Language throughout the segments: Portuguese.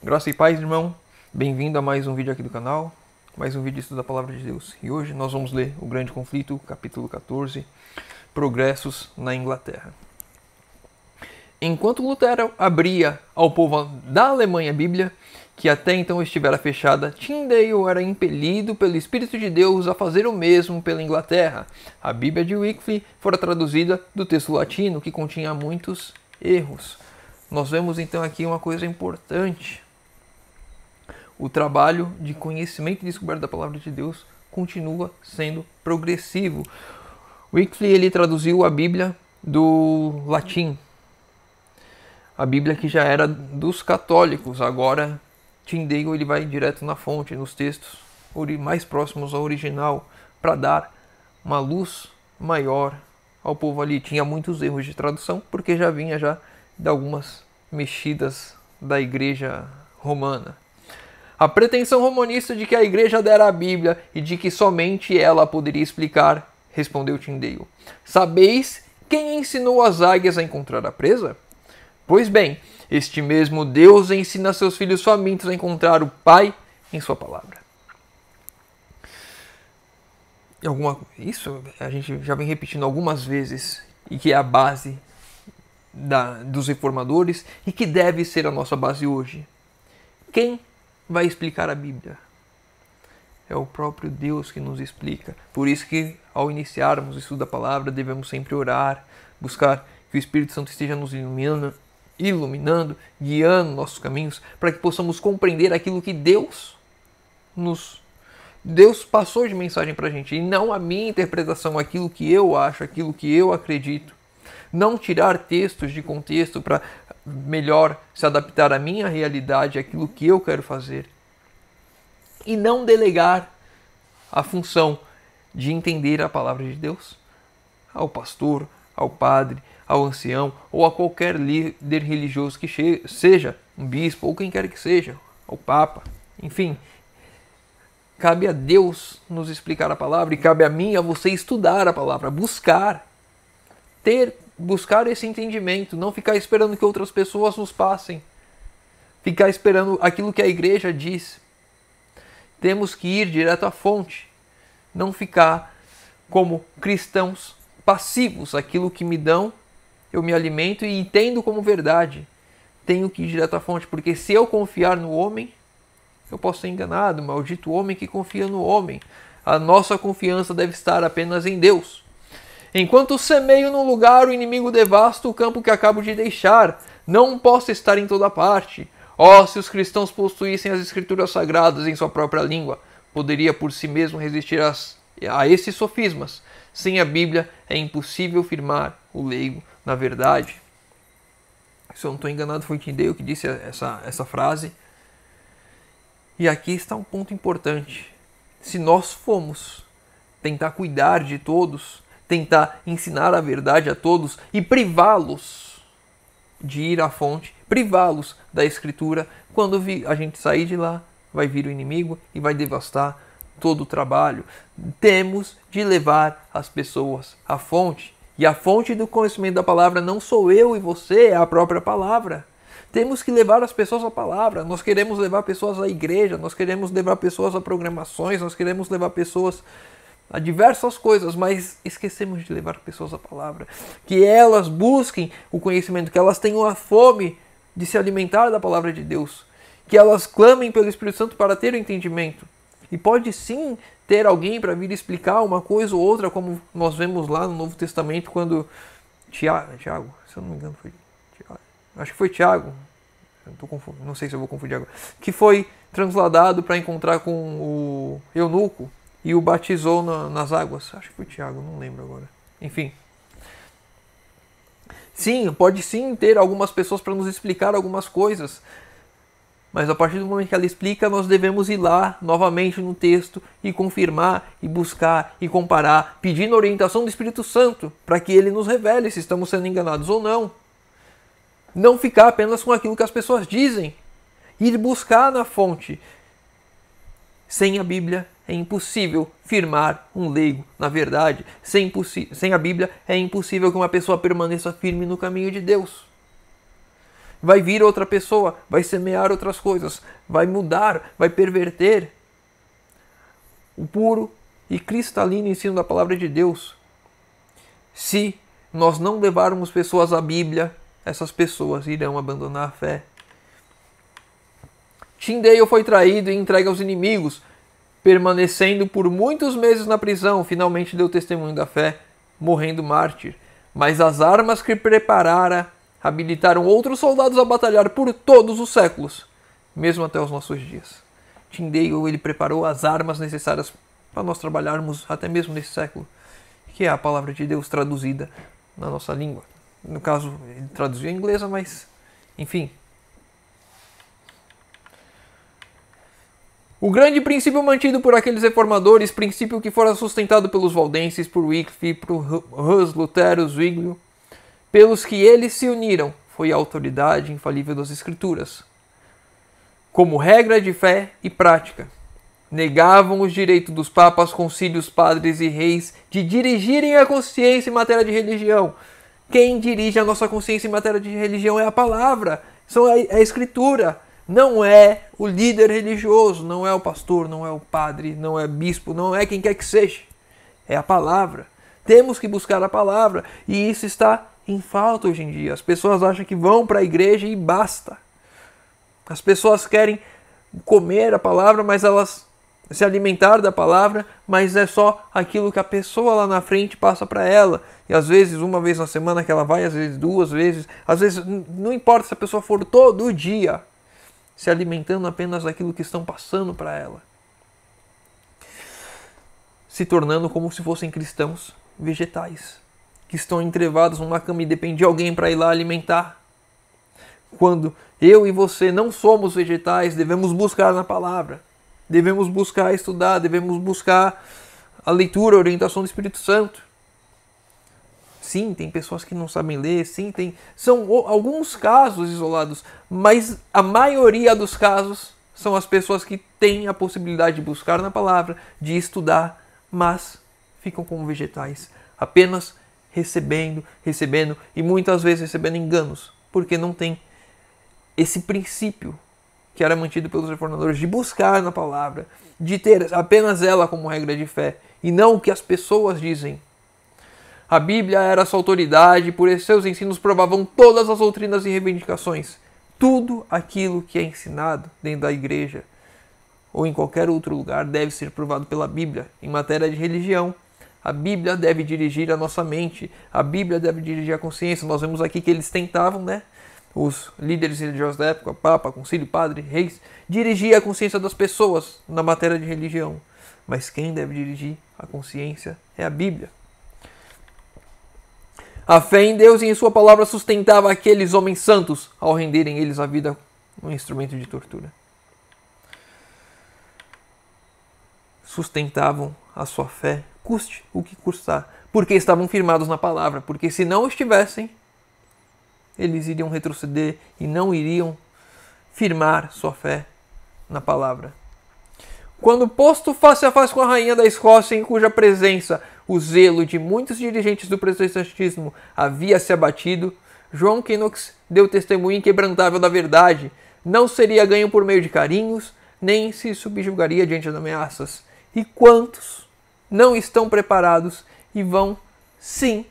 Graça e paz, irmão. Bem-vindo a mais um vídeo aqui do canal, mais um vídeo de estudo da Palavra de Deus. E hoje nós vamos ler o Grande Conflito, capítulo 14, Progressos na Inglaterra. Enquanto Lutero abria ao povo da Alemanha a Bíblia, que até então estivera fechada, Tyndale era impelido pelo Espírito de Deus a fazer o mesmo pela Inglaterra. A Bíblia de Wycliffe fora traduzida do texto latino, que continha muitos erros. Nós vemos então aqui uma coisa importante. O trabalho de conhecimento e descoberta da Palavra de Deus continua sendo progressivo. Wycliffe ele traduziu a Bíblia do latim. A Bíblia que já era dos católicos. Agora Tyndale ele vai direto na fonte, nos textos mais próximos ao original, para dar uma luz maior ao povo ali. Tinha muitos erros de tradução, porque já vinha de algumas mexidas da igreja romana. A pretensão romanista de que a igreja dera a Bíblia e de que somente ela poderia explicar, respondeu Tyndale. Sabeis quem ensinou as águias a encontrar a presa? Pois bem, este mesmo Deus ensina seus filhos famintos a encontrar o Pai em sua palavra. Isso a gente já vem repetindo algumas vezes e que é a base dos reformadores e que deve ser a nossa base hoje. Quem vai explicar a Bíblia? É o próprio Deus que nos explica. Por isso que ao iniciarmos o estudo da palavra devemos sempre orar, buscar que o Espírito Santo esteja nos iluminando, guiando nossos caminhos, para que possamos compreender aquilo que Deus passou de mensagem para a gente, e não a minha interpretação, aquilo que eu acho, aquilo que eu acredito. Não tirar textos de contexto para melhor se adaptar à minha realidade, aquilo que eu quero fazer. E não delegar a função de entender a palavra de Deus ao pastor, ao padre, ao ancião ou a qualquer líder religioso que seja, um bispo ou quem quer que seja, ao papa, enfim. Cabe a Deus nos explicar a palavra e cabe a mim e a você estudar a palavra, buscar esse entendimento, não ficar esperando que outras pessoas nos passem, ficar esperando aquilo que a igreja diz. Temos que ir direto à fonte, não ficar como cristãos passivos, aquilo que me dão, eu me alimento e entendo como verdade. Tenho que ir direto à fonte, porque se eu confiar no homem, eu posso ser enganado. Maldito o homem que confia no homem. A nossa confiança deve estar apenas em Deus. Enquanto semeio num lugar, o inimigo devasta o campo que acabo de deixar. Não posso estar em toda parte. Se os cristãos possuíssem as escrituras sagradas em sua própria língua, poderia por si mesmo resistir a esses sofismas. Sem a Bíblia é impossível firmar o leigo na verdade. Se eu não estou enganado, foi Tyndale que disse essa frase. E aqui está um ponto importante. Se nós formos tentar cuidar de todos, tentar ensinar a verdade a todos e privá-los de ir à fonte, privá-los da escritura, quando a gente sair de lá, vai vir o inimigo e vai devastar todo o trabalho. Temos de levar as pessoas à fonte. E a fonte do conhecimento da palavra não sou eu e você, é a própria palavra. Temos que levar as pessoas à palavra. Nós queremos levar pessoas à igreja, nós queremos levar pessoas a programações, nós queremos levar pessoas a diversas coisas, mas esquecemos de levar pessoas à palavra. Que elas busquem o conhecimento, que elas tenham a fome de se alimentar da palavra de Deus. Que elas clamem pelo Espírito Santo para ter o entendimento. E pode sim ter alguém para vir explicar uma coisa ou outra, como nós vemos lá no Novo Testamento, quando Tiago, se eu não me engano foi Tiago, acho que foi Tiago, não sei se eu vou confundir agora, que foi transladado para encontrar com o eunuco e o batizou nas águas. Acho que foi Tiago, não lembro agora. Enfim. Sim, pode sim ter algumas pessoas para nos explicar algumas coisas. Mas a partir do momento que ela explica, nós devemos ir lá novamente no texto e confirmar, e buscar, e comparar, pedindo a orientação do Espírito Santo, para que ele nos revele se estamos sendo enganados ou não. Não ficar apenas com aquilo que as pessoas dizem. Ir buscar na fonte. Sem a Bíblia é impossível firmar um leigo na verdade. Sem a Bíblia é impossível que uma pessoa permaneça firme no caminho de Deus. vai vir outra pessoa, vai semear outras coisas, vai mudar, vai perverter o puro e cristalino ensino da palavra de Deus. Se nós não levarmos pessoas à Bíblia, essas pessoas irão abandonar a fé. Tyndale foi traído e entregue aos inimigos, permanecendo por muitos meses na prisão, finalmente deu testemunho da fé, morrendo mártir. Mas as armas que preparara habilitaram outros soldados a batalhar por todos os séculos, mesmo até os nossos dias. Tyndale, ele preparou as armas necessárias para nós trabalharmos até mesmo nesse século, que é a palavra de Deus traduzida na nossa língua. No caso, ele traduziu em inglês, mas enfim. O grande princípio mantido por aqueles reformadores, princípio que fora sustentado pelos valdenses, por Wycliffe, por Hus, Lutero, Zwinglio, pelos que eles se uniram, foi a autoridade infalível das Escrituras. Como regra de fé e prática, negavam os direitos dos papas, concílios, padres e reis de dirigirem a consciência em matéria de religião. Quem dirige a nossa consciência em matéria de religião é a palavra, é a Escritura. Não é o líder religioso, não é o pastor, não é o padre, não é bispo, não é quem quer que seja. É a palavra. Temos que buscar a palavra e isso está em falta hoje em dia. As pessoas acham que vão para a igreja e basta. As pessoas querem comer a palavra, mas elas se alimentar da palavra, mas é só aquilo que a pessoa lá na frente passa para ela. E às vezes uma vez na semana que ela vai, às vezes duas vezes, às vezes não importa se a pessoa for todo dia se alimentando apenas daquilo que estão passando para ela, se tornando como se fossem cristãos vegetais, que estão entrevados numa cama e dependem de alguém para ir lá alimentar. Quando eu e você não somos vegetais, devemos buscar na palavra, devemos buscar estudar, devemos buscar a leitura, a orientação do Espírito Santo. Sim, tem pessoas que não sabem ler, sim, são alguns casos isolados, mas a maioria dos casos são as pessoas que têm a possibilidade de buscar na palavra, de estudar, mas ficam como vegetais, apenas recebendo e muitas vezes recebendo enganos, porque não tem esse princípio que era mantido pelos reformadores de buscar na palavra, de ter apenas ela como regra de fé e não o que as pessoas dizem. A Bíblia era sua autoridade, por seus ensinos provavam todas as doutrinas e reivindicações. Tudo aquilo que é ensinado dentro da igreja ou em qualquer outro lugar deve ser provado pela Bíblia. Em matéria de religião, a Bíblia deve dirigir a nossa mente, a Bíblia deve dirigir a consciência. Nós vemos aqui que eles tentavam, os líderes religiosos da época, Papa, Concílio, Padre, Reis, dirigir a consciência das pessoas na matéria de religião. Mas quem deve dirigir a consciência é a Bíblia. A fé em Deus e em sua palavra sustentava aqueles homens santos ao renderem eles a vida um instrumento de tortura. Sustentavam a sua fé, custe o que custar, porque estavam firmados na palavra, porque se não estivessem, eles iriam retroceder e não iriam firmar sua fé na palavra. Quando posto face a face com a rainha da Escócia, em cuja presença o zelo de muitos dirigentes do protestantismo havia se abatido, João Knox deu testemunho inquebrantável da verdade. Não seria ganho por meio de carinhos, nem se subjugaria diante de ameaças. E quantos não estão preparados e vão, sim,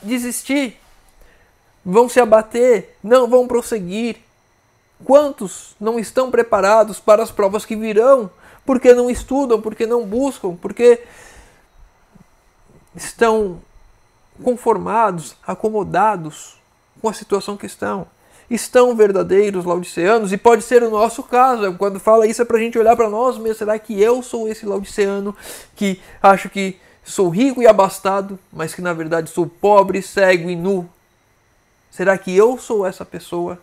desistir, vão se abater, não vão prosseguir. Quantos não estão preparados para as provas que virão, porque não estudam, porque não buscam, porque estão conformados, acomodados com a situação que estão. Estão verdadeiros laodiceanos, e pode ser o nosso caso. Quando fala isso é para a gente olhar para nós mesmos. Será que eu sou esse laodiceano que acho que sou rico e abastado, mas que na verdade sou pobre, cego e nu? Será que eu sou essa pessoa?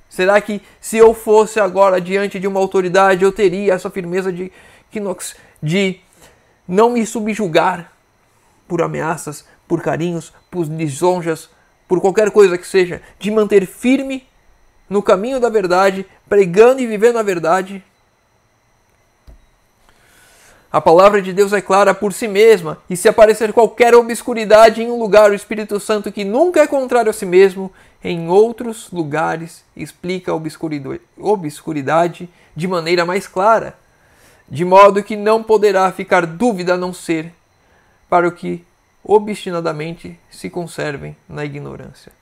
Será que se eu fosse agora diante de uma autoridade, eu teria essa firmeza de não me subjugar por ameaças, por carinhos, por lisonjas, por qualquer coisa que seja, de manter firme no caminho da verdade, pregando e vivendo a verdade? A palavra de Deus é clara por si mesma, e se aparecer qualquer obscuridade em um lugar, o Espírito Santo, que nunca é contrário a si mesmo, em outros lugares explica a obscuridade de maneira mais clara, de modo que não poderá ficar dúvida a não ser para o que obstinadamente se conservem na ignorância.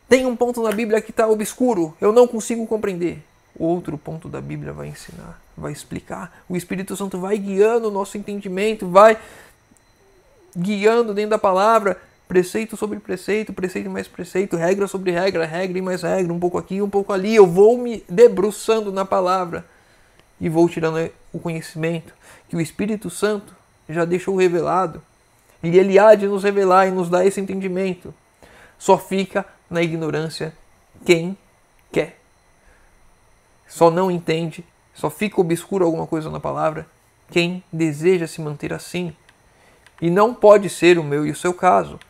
Tem um ponto na Bíblia que está obscuro, eu não consigo compreender. Outro ponto da Bíblia vai ensinar, vai explicar. O Espírito Santo vai guiando o nosso entendimento, vai guiando dentro da palavra, preceito sobre preceito, preceito mais preceito, regra sobre regra, regra e mais regra, um pouco aqui, um pouco ali. Eu vou me debruçando na palavra e vou tirando o conhecimento que o Espírito Santo já deixou revelado. E ele há de nos revelar e nos dar esse entendimento. Só fica na ignorância quem quer. Só não entende, só fica obscuro alguma coisa na palavra quem deseja se manter assim. E não pode ser o meu e o seu caso.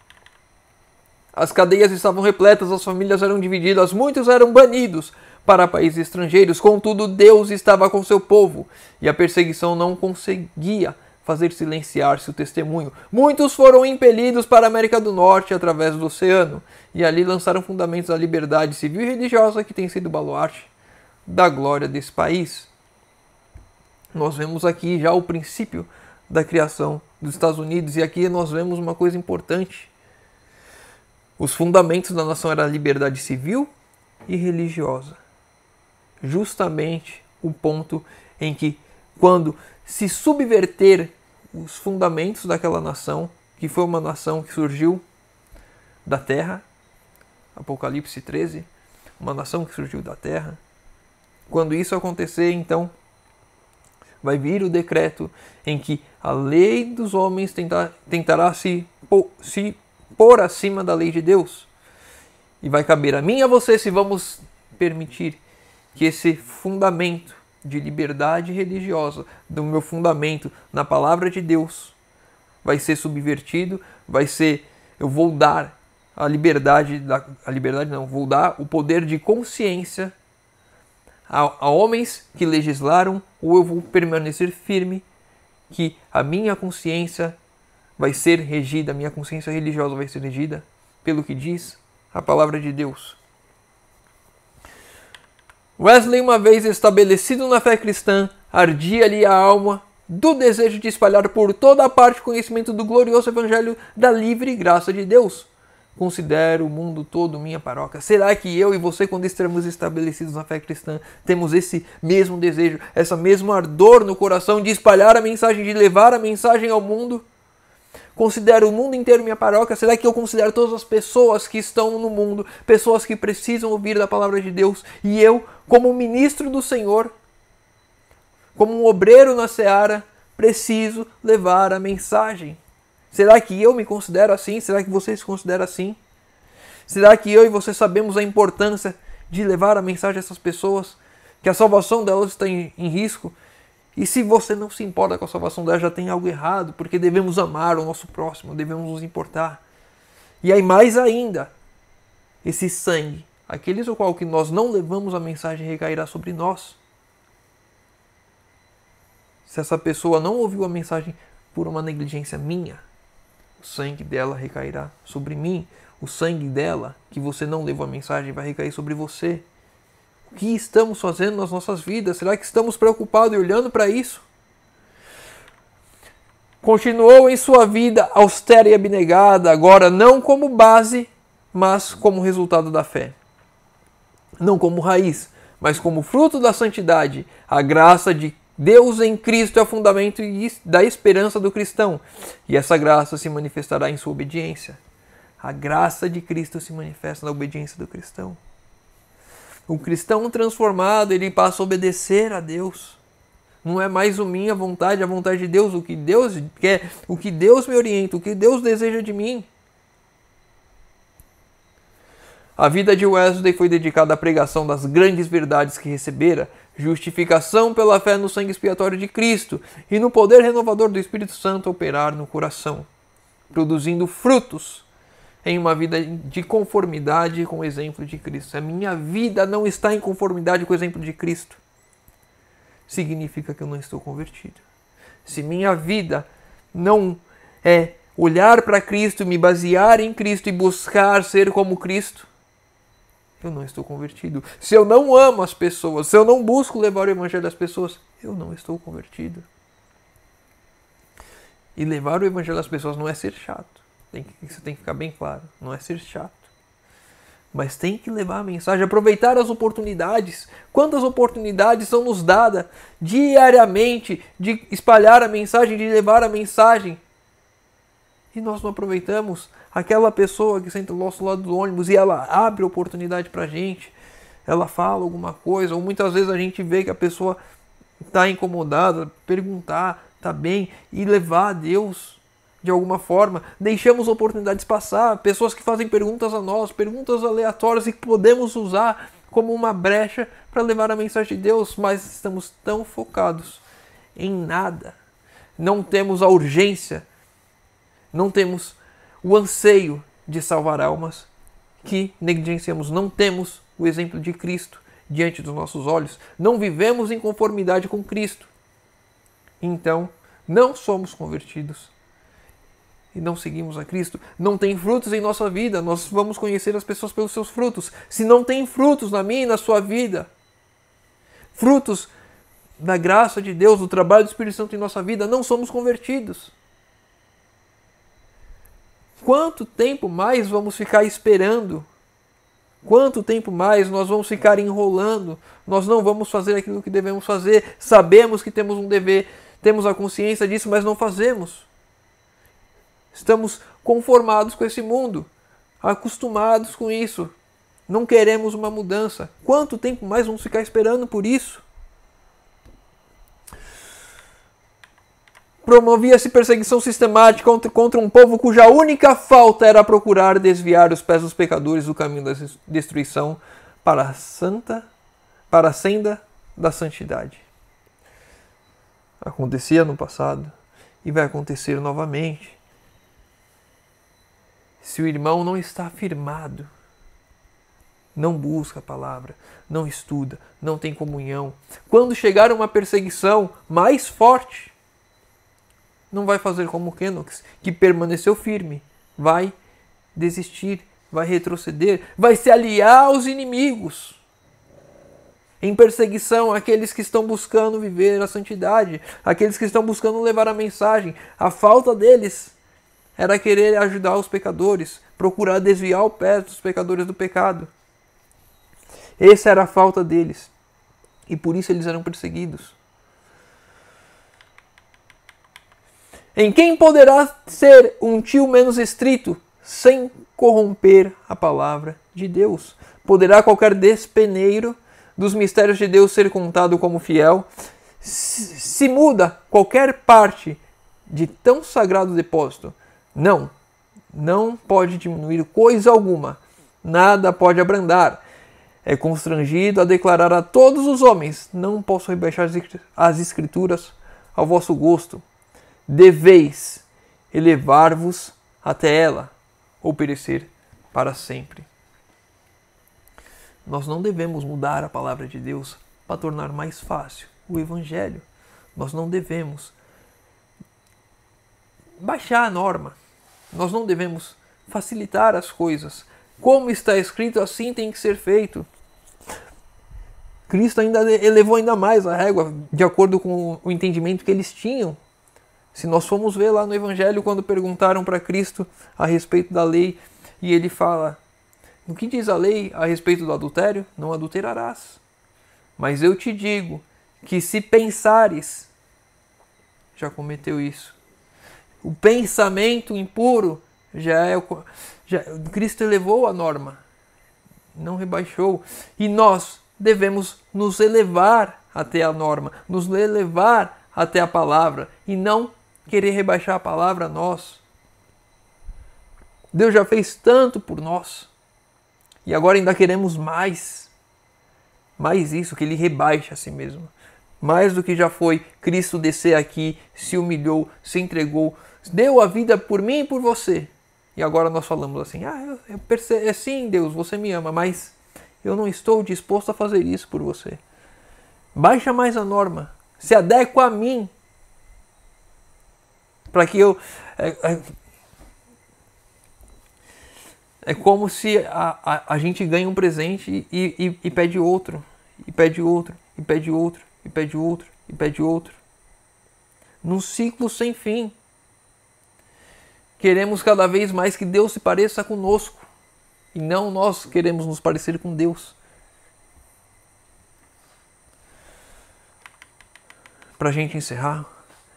As cadeias estavam repletas, as famílias eram divididas, muitos eram banidos para países estrangeiros. Contudo, Deus estava com seu povo e a perseguição não conseguia fazer silenciar-se o testemunho. Muitos foram impelidos para a América do Norte através do oceano e ali lançaram fundamentos da liberdade civil e religiosa que tem sido o baluarte da glória desse país. Nós vemos aqui já o princípio da criação dos Estados Unidos e aqui nós vemos uma coisa importante. Os fundamentos da nação eram a liberdade civil e religiosa. Justamente o ponto em que, quando se subverter os fundamentos daquela nação, que foi uma nação que surgiu da terra, Apocalipse 13, uma nação que surgiu da terra, quando isso acontecer, então, vai vir o decreto em que a lei dos homens tentará se pôr acima da lei de Deus. E vai caber a mim e a você se vamos permitir que esse fundamento de liberdade religiosa, do meu fundamento na palavra de Deus, vai ser subvertido, eu vou dar vou dar o poder de consciência a homens que legislaram, ou eu vou permanecer firme que a minha consciência vai ser regida, a minha consciência religiosa vai ser regida pelo que diz a palavra de Deus. Wesley, uma vez estabelecido na fé cristã, ardia-lhe a alma do desejo de espalhar por toda a parte o conhecimento do glorioso evangelho da livre graça de Deus. Considero o mundo todo minha paróquia. Será que eu e você, quando estaremos estabelecidos na fé cristã, temos esse mesmo desejo, essa mesma ardor no coração de espalhar a mensagem, de levar a mensagem ao mundo? Considero o mundo inteiro minha paróquia? Será que eu considero todas as pessoas que estão no mundo, pessoas que precisam ouvir da palavra de Deus, e eu, como ministro do Senhor, como um obreiro na seara, preciso levar a mensagem? Será que eu me considero assim? Será que você se considera assim? Será que eu e você sabemos a importância de levar a mensagem a essas pessoas? Que a salvação delas está em risco? E se você não se importa com a salvação delas, já tem algo errado, porque devemos amar o nosso próximo, devemos nos importar. E aí mais ainda, esse sangue, aqueles ao qual que nós não levamos a mensagem, recairá sobre nós. Se essa pessoa não ouviu a mensagem por uma negligência minha, o sangue dela recairá sobre mim. O sangue dela, que você não levou a mensagem, vai recair sobre você. O que estamos fazendo nas nossas vidas? Será que estamos preocupados e olhando para isso? Continuou em sua vida austera e abnegada, agora não como base, mas como resultado da fé. Não como raiz, mas como fruto da santidade. A graça de Deus em Cristo é o fundamento da esperança do cristão. E essa graça se manifestará em sua obediência. A graça de Cristo se manifesta na obediência do cristão. O cristão transformado, ele passa a obedecer a Deus. Não é mais a minha vontade, a vontade de Deus, o que Deus quer, o que Deus me orienta, o que Deus deseja de mim. A vida de Wesley foi dedicada à pregação das grandes verdades que recebera, justificação pela fé no sangue expiatório de Cristo e no poder renovador do Espírito Santo operar no coração, produzindo frutos em uma vida de conformidade com o exemplo de Cristo. Se a minha vida não está em conformidade com o exemplo de Cristo, significa que eu não estou convertido. se minha vida não é olhar para Cristo, me basear em Cristo e buscar ser como Cristo, eu não estou convertido. Se eu não amo as pessoas, se eu não busco levar o evangelho às pessoas, eu não estou convertido. E levar o evangelho às pessoas não é ser chato. Isso tem que ficar bem claro. Não é ser chato. Mas tem que levar a mensagem, aproveitar as oportunidades. Quantas oportunidades são nos dadas diariamente de espalhar a mensagem, de levar a mensagem. E nós não aproveitamos. Aquela pessoa que senta do nosso lado do ônibus e ela abre oportunidade pra gente. Ela fala alguma coisa. Ou muitas vezes a gente vê que a pessoa está incomodada, perguntar, tá bem, e levar a Deus de alguma forma. Deixamos oportunidades passar, pessoas que fazem perguntas a nós, perguntas aleatórias e que podemos usar como uma brecha para levar a mensagem de Deus, mas estamos tão focados em nada. Não temos a urgência, não temos o anseio de salvar almas, que negligenciamos. Não temos o exemplo de Cristo diante dos nossos olhos, não vivemos em conformidade com Cristo. Então, não somos convertidos e não seguimos a Cristo. Não tem frutos em nossa vida, nós vamos conhecer as pessoas pelos seus frutos. Se não tem frutos na minha e na sua vida, frutos da graça de Deus, do trabalho do Espírito Santo em nossa vida, não somos convertidos. Quanto tempo mais vamos ficar esperando? Quanto tempo mais nós vamos ficar enrolando? Nós não vamos fazer aquilo que devemos fazer. Sabemos que temos um dever, temos a consciência disso, mas não fazemos. Estamos conformados com esse mundo, acostumados com isso. Não queremos uma mudança. Quanto tempo mais vamos ficar esperando por isso? Promovia-se perseguição sistemática contra um povo cuja única falta era procurar desviar os pés dos pecadores do caminho da destruição para a senda da santidade. Acontecia no passado e vai acontecer novamente. Se o irmão não está firmado, não busca a palavra, não estuda, não tem comunhão, quando chegar uma perseguição mais forte, não vai fazer como Quenox, que permaneceu firme, vai desistir, vai retroceder, vai se aliar aos inimigos. Em perseguição, aqueles que estão buscando viver a santidade, aqueles que estão buscando levar a mensagem, a falta deles era querer ajudar os pecadores, procurar desviar o pé dos pecadores do pecado. Essa era a falta deles. E por isso eles eram perseguidos. Em quem poderá ser um tio menos estrito sem corromper a palavra de Deus? Poderá qualquer despeneiro dos mistérios de Deus ser contado como fiel? Se muda qualquer parte de tão sagrado depósito, não pode diminuir coisa alguma, nada pode abrandar. É constrangido a declarar a todos os homens: não posso rebaixar as escrituras ao vosso gosto. Deveis elevar-vos até ela, ou perecer para sempre. Nós não devemos mudar a palavra de Deus para tornar mais fácil o Evangelho. Nós não devemos baixar a norma. Nós não devemos facilitar as coisas. Como está escrito, assim tem que ser feito. Cristo ainda elevou ainda mais a régua, de acordo com o entendimento que eles tinham. Se nós formos ver lá no Evangelho, quando perguntaram para Cristo a respeito da lei, e ele fala: o que diz a lei a respeito do adultério? Não adulterarás. Mas eu te digo que se pensares, já cometeu isso. O pensamento impuro Cristo elevou a norma, não rebaixou. E nós devemos nos elevar até a norma, nos elevar até a palavra, e não querer rebaixar a palavra a nós. Deus já fez tanto por nós, e agora ainda queremos mais. Mais isso, que Ele rebaixe a si mesmo. Mais do que já foi Cristo descer aqui, se humilhou, se entregou, deu a vida por mim e por você. E agora nós falamos assim: eu percebo, sim, Deus, você me ama, mas eu não estou disposto a fazer isso por você. Baixa mais a norma, se adequa a mim. para que eu... É como se a gente ganha um presente e pede outro, e pede outro, e pede outro, e pede outro, e pede outro. Num ciclo sem fim. Queremos cada vez mais que Deus se pareça conosco, e não nós queremos nos parecer com Deus. Para a gente encerrar.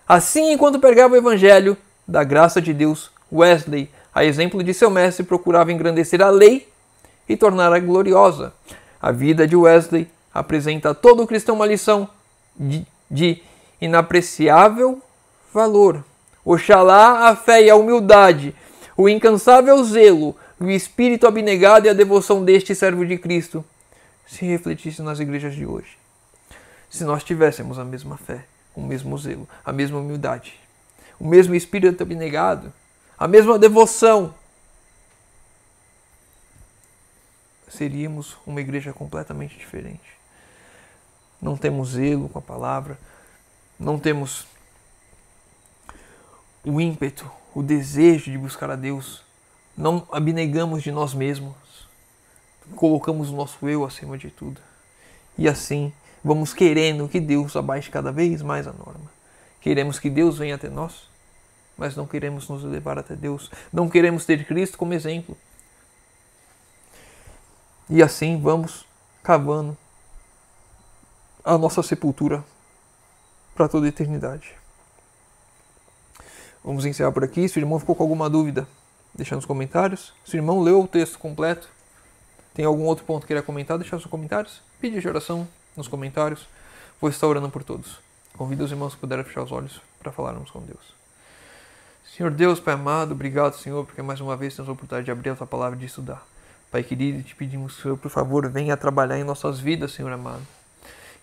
Assim, enquanto pregava o Evangelho da graça de Deus, Wesley, a exemplo de seu mestre, procurava engrandecer a lei e torná-la gloriosa. A vida de Wesley apresenta a todo cristão uma lição de inapreciável valor. Oxalá a fé e a humildade, o incansável zelo, o espírito abnegado e a devoção deste servo de Cristo se refletisse nas igrejas de hoje. Se nós tivéssemos a mesma fé, o mesmo zelo, a mesma humildade, o mesmo espírito abnegado, a mesma devoção, seríamos uma igreja completamente diferente. Não temos zelo com a palavra, não temos o ímpeto, o desejo de buscar a Deus, não abnegamos de nós mesmos, colocamos o nosso eu acima de tudo. E assim, vamos querendo que Deus abaixe cada vez mais a norma. Queremos que Deus venha até nós, mas não queremos nos levar até Deus. Não queremos ter Cristo como exemplo. E assim vamos cavando a nossa sepultura para toda a eternidade. Vamos encerrar por aqui. Se o irmão ficou com alguma dúvida, deixa nos comentários. Se o irmão leu o texto completo, tem algum outro ponto que queira comentar, deixa nos comentários. Pede de oração nos comentários. Vou estar orando por todos. Convido os irmãos que puderem fechar os olhos para falarmos com Deus. Senhor Deus, Pai amado, obrigado, Senhor, porque mais uma vez temos a oportunidade de abrir a Tua palavra e de estudar. Pai querido, te pedimos, Senhor, por favor, venha trabalhar em nossas vidas, Senhor amado.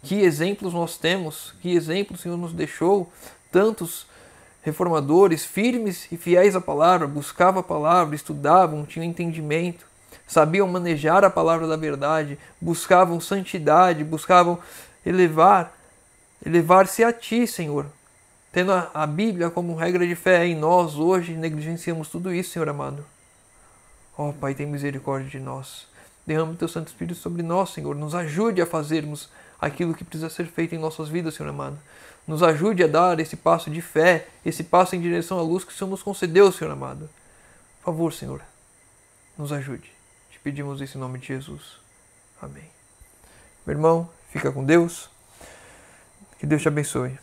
Que exemplos nós temos, que exemplos o Senhor nos deixou, tantos reformadores firmes e fiéis à palavra, buscavam a palavra, estudavam, tinham entendimento, sabiam manejar a palavra da verdade, buscavam santidade, buscavam elevar-se a Ti, Senhor. Tendo a Bíblia como regra de fé em nós, hoje negligenciamos tudo isso, Senhor amado. Ó Pai, tem misericórdia de nós. Derrama o Teu Santo Espírito sobre nós, Senhor. Nos ajude a fazermos aquilo que precisa ser feito em nossas vidas, Senhor amado. Nos ajude a dar esse passo de fé, esse passo em direção à luz que o Senhor nos concedeu, Senhor amado. Por favor, Senhor, nos ajude. Te pedimos isso em nome de Jesus. Amém. Meu irmão, fica com Deus. Que Deus te abençoe.